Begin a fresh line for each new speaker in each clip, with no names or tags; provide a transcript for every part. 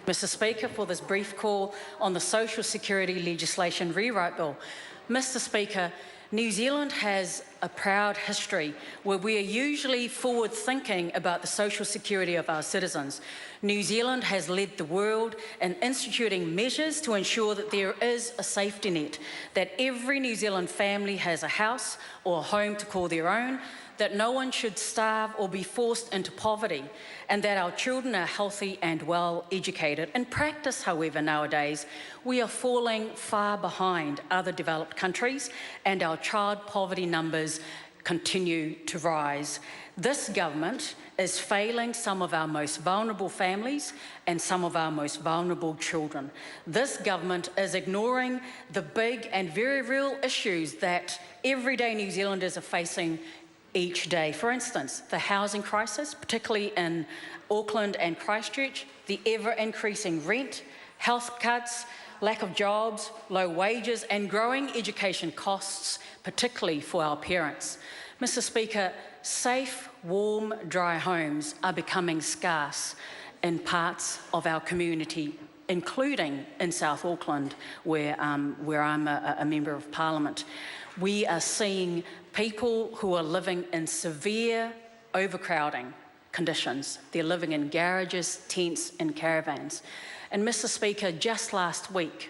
Mr Speaker, for this brief call on the Social Security Legislation Rewrite Bill. Mr Speaker, New Zealand has a proud history where we are usually forward-thinking about the social security of our citizens. New Zealand has led the world in instituting measures to ensure that there is a safety net, that every New Zealand family has a house or a home to call their own, that no one should starve or be forced into poverty, and that our children are healthy and well educated. In practice, however, nowadays, we are falling far behind other developed countries, and our child poverty numbers continue to rise. This government is failing some of our most vulnerable families and some of our most vulnerable children. This government is ignoring the big and very real issues that everyday New Zealanders are facing each day. For instance, the housing crisis, particularly in Auckland and Christchurch, the ever-increasing rent, health cuts, lack of jobs, low wages, and growing education costs, particularly for our parents. Mr Speaker, safe, warm, dry homes are becoming scarce in parts of our community, including in South Auckland, where I'm a Member of Parliament. We are seeing people who are living in severe overcrowding conditions. They're living in garages, tents and caravans. And Mr Speaker, just last week,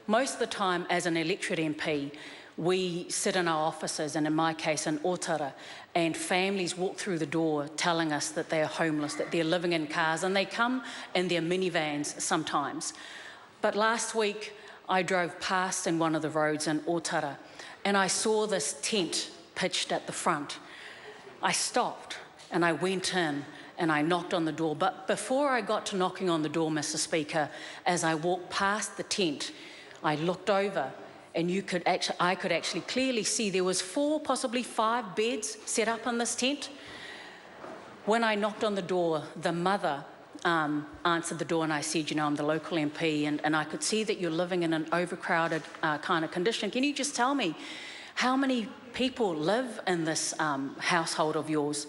most of the time as an electorate MP, we sit in our offices, and in my case in Otara, and families walk through the door telling us that they are homeless, that they're living in cars, and they come in their minivans sometimes. But last week, I drove past in one of the roads in Otara, and I saw this tent pitched at the front. I stopped and I went in and I knocked on the door. But before I got to knocking on the door, Mr Speaker, as I walked past the tent, I looked over and I could actually clearly see there was 4, possibly 5 beds set up in this tent. When I knocked on the door, the mother answered the door, and I said, you know, I'm the local MP, and I could see that you're living in an overcrowded kind of condition. Can you just tell me how many people live in this household of yours?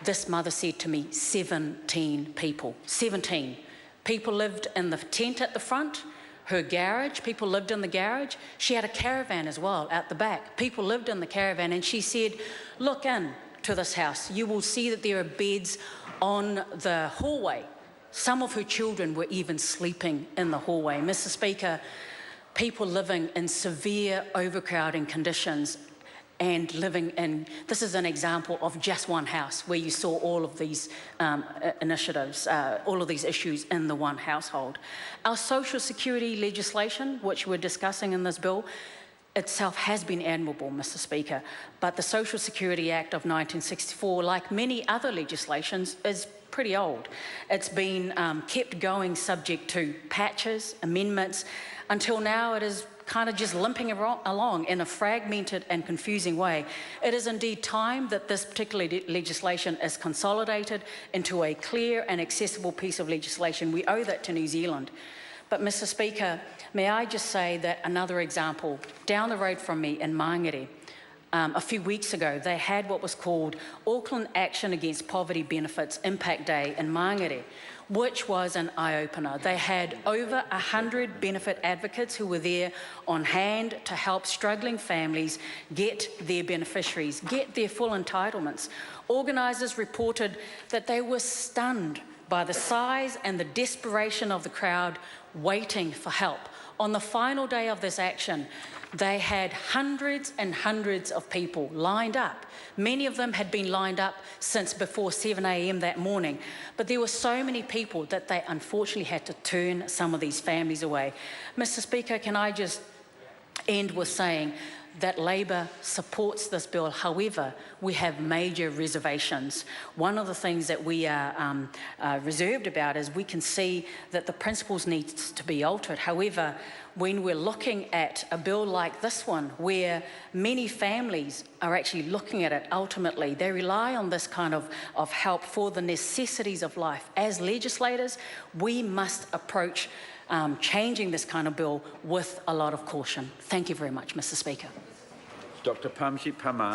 This mother said to me, 17 people. 17. People lived in the tent at the front, her garage, people lived in the garage. She had a caravan as well out the back. People lived in the caravan, and she said, look in to this house. You will see that there are beds on the hallway. Some of her children were even sleeping in the hallway. Mr Speaker, people living in severe overcrowding conditions and living in, this is an example of just one house where you saw all of these initiatives, all of these issues in the one household. Our social security legislation, which we're discussing in this bill, itself has been admirable, Mr Speaker, but the Social Security Act of 1964, like many other legislations, is pretty old. It's been kept going subject to patches, amendments, until now it is kind of just limping along in a fragmented and confusing way. It is indeed time that this particular legislation is consolidated into a clear and accessible piece of legislation. We owe that to New Zealand. But Mr Speaker, may I just say that another example, down the road from me in Māngere, a few weeks ago, they had what was called Auckland Action Against Poverty Benefits Impact Day in Māngere, which was an eye-opener. They had over 100 benefit advocates who were there on hand to help struggling families get their beneficiaries, get their full entitlements. Organisers reported that they were stunned by the size and the desperation of the crowd waiting for help. On the final day of this action, they had hundreds and hundreds of people lined up. Many of them had been lined up since before 7 a.m. that morning. But there were so many people that they unfortunately had to turn some of these families away. Mr Speaker, can I just end with saying that Labor supports this bill. However, we have major reservations. One of the things that we are reserved about is we can see that the principles need to be altered. However, when we're looking at a bill like this one, where many families are actually looking at it ultimately, they rely on this kind of help for the necessities of life. As legislators, we must approach changing this kind of bill with a lot of caution. Thank you very much, Mr Speaker.
Dr. Pamshi Pama.